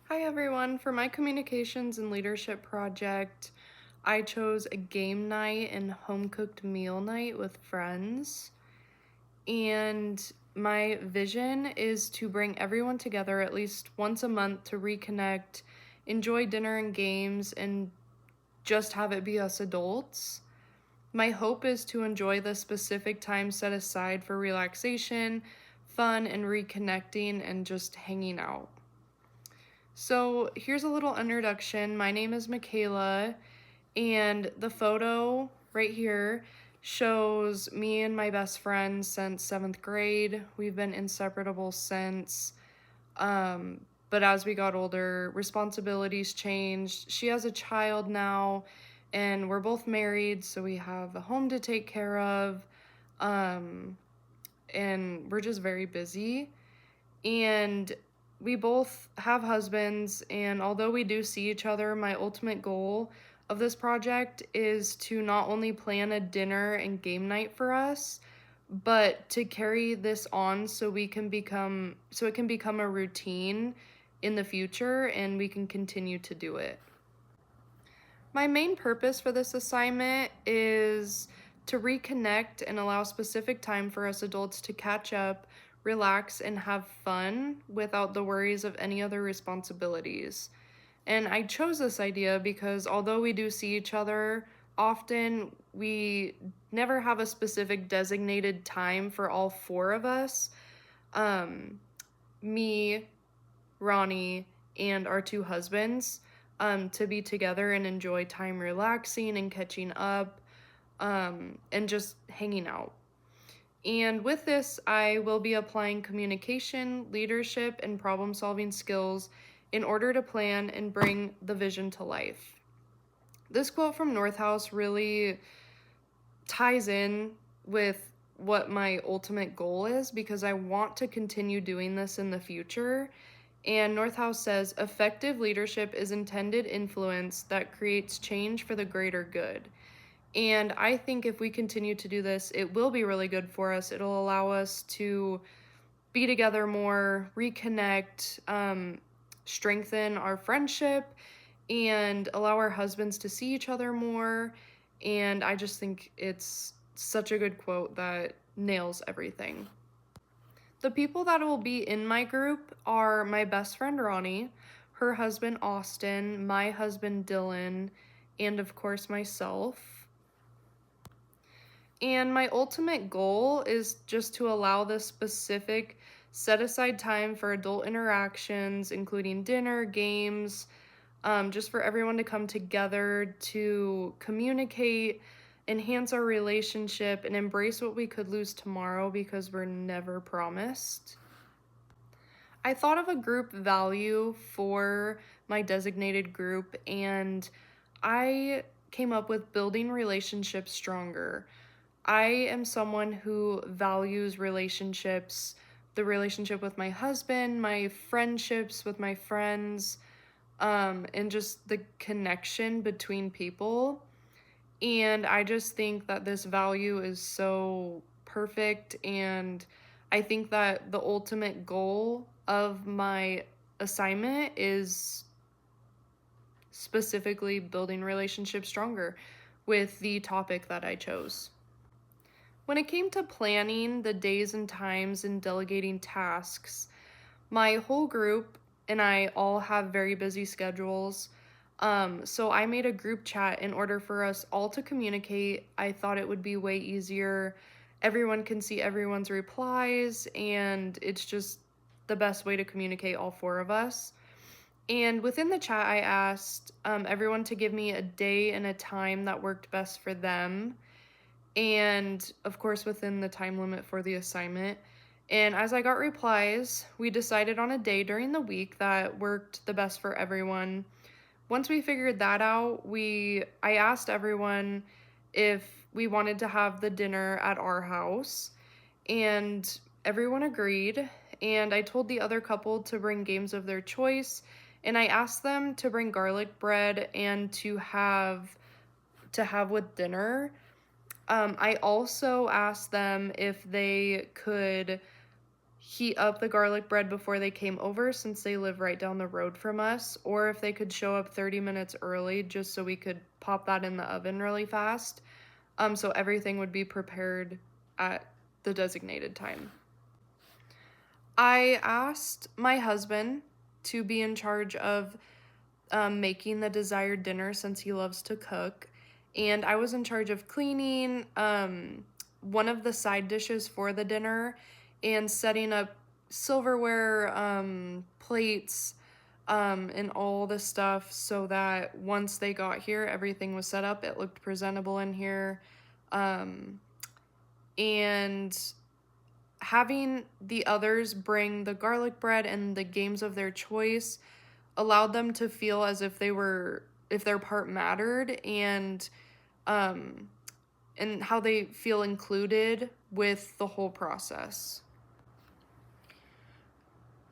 Hi everyone. For my communications and leadership project, I chose a game night and home cooked meal night with friends. And my vision is to bring everyone together at least once a month to reconnect, enjoy dinner and games, and just have it be us adults. My hope is to enjoy the specific time set aside for relaxation, fun, and reconnecting and just hanging out. So here's a little introduction. My name is Michaela, and the photo right here shows me and my best friend since 7th grade. We've been inseparable since. But as we got older, responsibilities changed. She has a child now, and we're both married, so we have a home to take care of. Um, and we're just very busy. And we both have husbands, and although we do see each other, my ultimate goal of this project is to not only plan a dinner and game night for us, but to carry this on so it can become a routine in the future and we can continue to do it. My main purpose for this assignment is to reconnect and allow specific time for us adults to catch up, relax, and have fun without the worries of any other responsibilities. And I chose this idea because although we do see each other often, we never have a specific designated time for all four of us. Um, Me, Ronnie, and our two husbands to be together and enjoy time relaxing and catching up and just hanging out. And with this, I will be applying communication, leadership, and problem solving skills in order to plan and bring the vision to life. This quote from Northhouse really ties in with what my ultimate goal is because I want to continue doing this in the future. And Northhouse says effective leadership is intended influence that creates change for the greater good. And I think if we continue to do this, it will be really good for us. It'll allow us to be together more, reconnect, strengthen our friendship, and allow our husbands to see each other more. And I just think it's such a good quote that nails everything. The people that will be in my group are my best friend Ronnie, her husband Austin, my husband Dylan, and of course myself. And my ultimate goal is just to allow this specific set aside time for adult interactions, including dinner, games, just for everyone to come together to communicate, enhance our relationship, and embrace what we could lose tomorrow because we're never promised. I thought of a group value for my designated group, and I came up with building relationships stronger. I am someone who values relationships, the relationship with my husband, my friendships with my friends, and just the connection between people. And I just think that this value is so perfect. And I think that the ultimate goal of my assignment is specifically building relationships stronger with the topic that I chose. When it came to planning the days and times and delegating tasks, my whole group and I all have very busy schedules. So I made a group chat in order for us all to communicate. I thought it would be way easier. Everyone can see everyone's replies, and it's just the best way to communicate, all four of us. And within the chat, I asked everyone to give me a day and a time that worked best for them. And of course, within the time limit for the assignment. And as I got replies, we decided on a day during the week that worked the best for everyone. Once we figured that out, I asked everyone if we wanted to have the dinner at our house, and everyone agreed. And I told the other couple to bring games of their choice, and I asked them to bring garlic bread and to have with dinner. I also asked them if they could heat up the garlic bread before they came over since they live right down the road from us, or if they could show up 30 minutes early just so we could pop that in the oven really fast. So everything would be prepared at the designated time. I asked my husband to be in charge of making the desired dinner since he loves to cook, and I was in charge of cleaning one of the side dishes for the dinner and setting up silverware, plates, and all the stuff so that once they got here, everything was set up. It looked presentable in here. And having the others bring the garlic bread and the games of their choice allowed them to feel as if if their part mattered, and how they feel included with the whole process.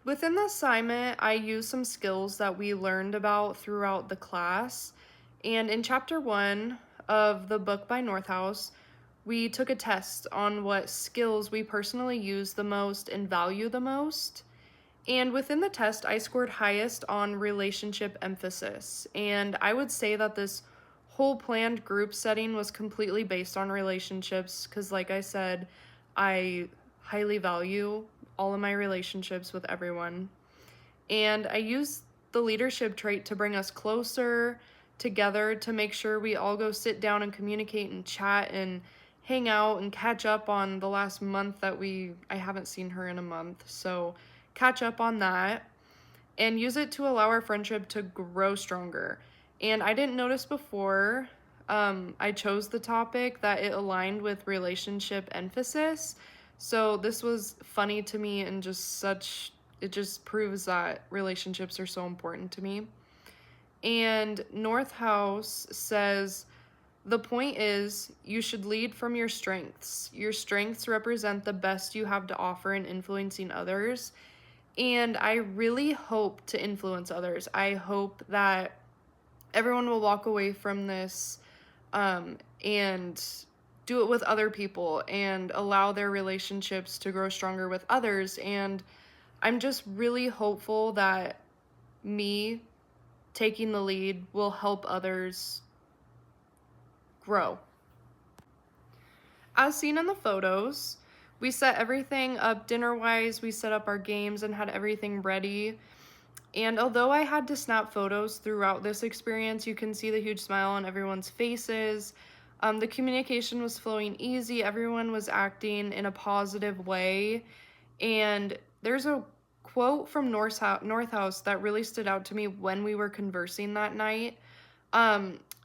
Within the assignment, I used some skills that we learned about throughout the class, and in chapter 1 of the book by Northouse, we took a test on what skills we personally use the most and value the most. And within the test, I scored highest on relationship emphasis. And I would say that this whole planned group setting was completely based on relationships because, like I said, I highly value all of my relationships with everyone. And I used the leadership trait to bring us closer together to make sure we all go sit down and communicate and chat and hang out and catch up on the last month that I haven't seen her in a month. So catch up on that and use it to allow our friendship to grow stronger. And I didn't notice before I chose the topic that it aligned with relationship emphasis. So this was funny to me and it just proves that relationships are so important to me. And Northouse says, the point is, you should lead from your strengths. Your strengths represent the best you have to offer in influencing others. And I really hope to influence others. I hope that everyone will walk away from this and do it with other people and allow their relationships to grow stronger with others. And I'm just really hopeful that me taking the lead will help others grow. As seen in the photos, we set everything up dinner-wise, we set up our games and had everything ready. And although I had to snap photos throughout this experience, you can see the huge smile on everyone's faces. The communication was flowing easy, everyone was acting in a positive way. And there's a quote from Northouse that really stood out to me when we were conversing that night.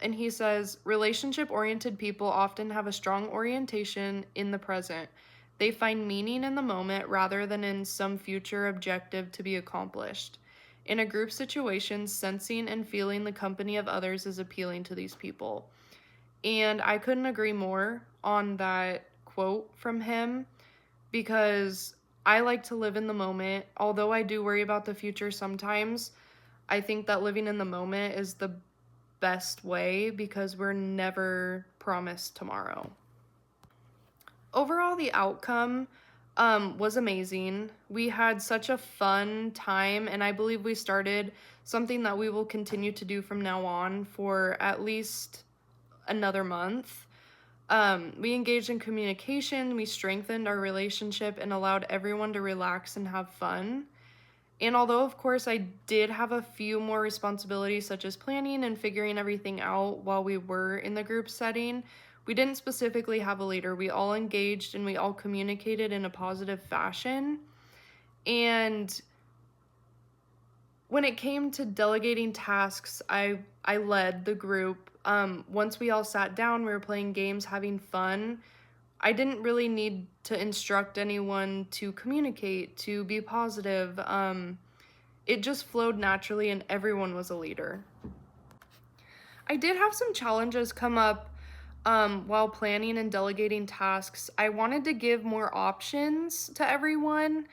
And he says, relationship-oriented people often have a strong orientation in the present. They find meaning in the moment rather than in some future objective to be accomplished. In a group situation, sensing and feeling the company of others is appealing to these people. And I couldn't agree more on that quote from him, because I like to live in the moment. Although I do worry about the future sometimes, I think that living in the moment is the best way because we're never promised tomorrow. Overall, the outcome was amazing. We had such a fun time, and I believe we started something that we will continue to do from now on for at least another month. We engaged in communication, we strengthened our relationship, and allowed everyone to relax and have fun. And although, of course, I did have a few more responsibilities, such as planning and figuring everything out while we were in the group setting, we didn't specifically have a leader. We all engaged and we all communicated in a positive fashion. And when it came to delegating tasks, I led the group. Once we all sat down, we were playing games, having fun. I didn't really need to instruct anyone to communicate, to be positive. It just flowed naturally and everyone was a leader. I did have some challenges come up while planning and delegating tasks. I wanted to give more options to everyone.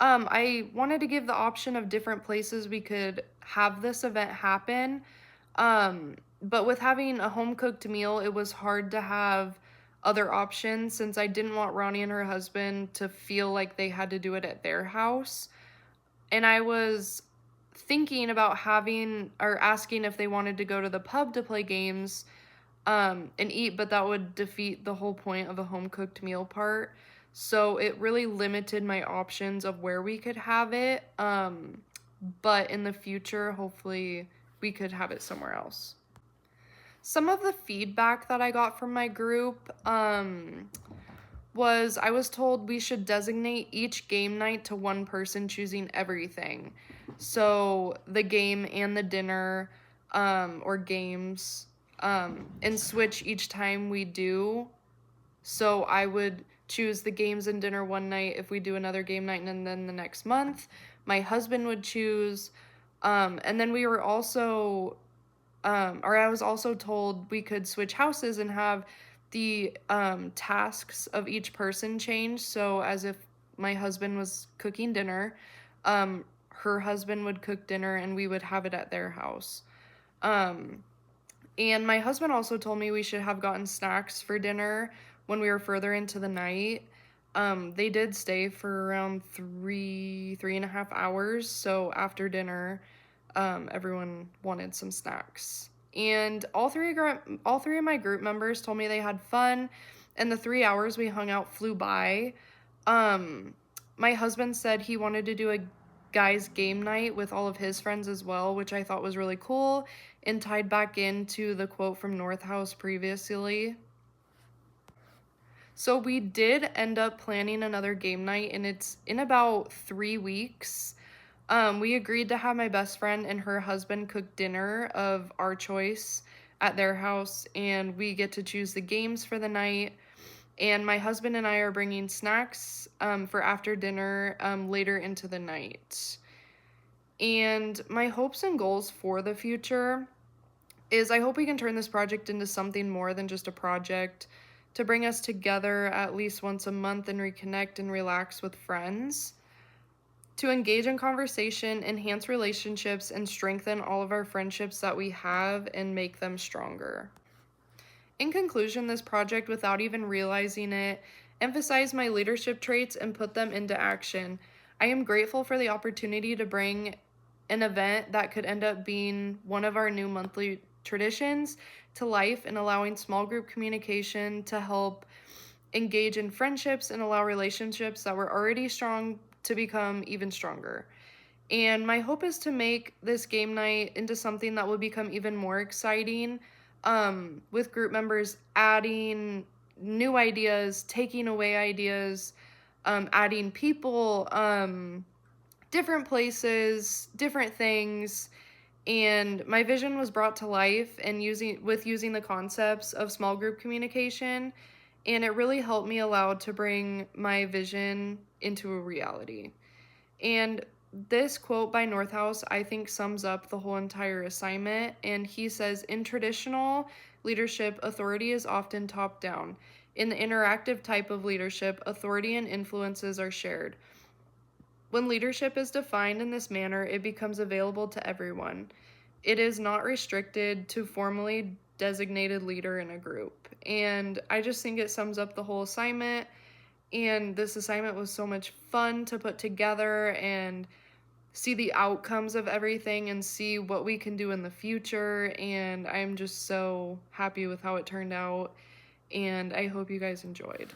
I wanted to give the option of different places we could have this event happen. But with having a home-cooked meal, it was hard to have other options since I didn't want Ronnie and her husband to feel like they had to do it at their house. And I was thinking about having or asking if they wanted to go to the pub to play games and eat, but that would defeat the whole point of a home cooked meal part. So it really limited my options of where we could have it. But in the future, hopefully, we could have it somewhere else. Some of the feedback that I got from my group was I was told we should designate each game night to one person choosing everything. So the game and the dinner or games and switch each time we do. So I would choose the games and dinner one night if we do another game night, and then the next month my husband would choose. And then we were also or I was also told we could switch houses and have the tasks of each person change. So as if my husband was cooking dinner, her husband would cook dinner and we would have it at their house. And my husband also told me we should have gotten snacks for dinner when we were further into the night. They did stay for around 3.5 hours. So after dinner, everyone wanted some snacks. And all three of my group members told me they had fun, and the 3 hours we hung out flew by. My husband said he wanted to do a guys game night with all of his friends as well, which I thought was really cool and tied back into the quote from North House previously. So we did end up planning another game night, and it's in about 3 weeks. We agreed to have my best friend and her husband cook dinner of our choice at their house, and we get to choose the games for the night. And my husband and I are bringing snacks for after dinner later into the night. And my hopes and goals for the future is I hope we can turn this project into something more than just a project, to bring us together at least once a month and reconnect and relax with friends, to engage in conversation, enhance relationships, and strengthen all of our friendships that we have and make them stronger. In conclusion, this project, without even realizing it, emphasized my leadership traits and put them into action. I am grateful for the opportunity to bring an event that could end up being one of our new monthly traditions to life, and allowing small group communication to help engage in friendships and allow relationships that were already strong to become even stronger. And my hope is to make this game night into something that will become even more exciting, with group members adding new ideas, taking away ideas, adding people, different places, different things. And my vision was brought to life and using the concepts of small group communication, and it really helped me allow to bring my vision into a reality. And this quote by North House, I think, sums up the whole entire assignment. And he says, in traditional leadership, authority is often top down. In the interactive type of leadership, authority and influences are shared. When leadership is defined in this manner, it becomes available to everyone. It is not restricted to formally designated leader in a group. And I just think it sums up the whole assignment. And this assignment was so much fun to put together and see the outcomes of everything and see what we can do in the future. And I'm just so happy with how it turned out. And I hope you guys enjoyed.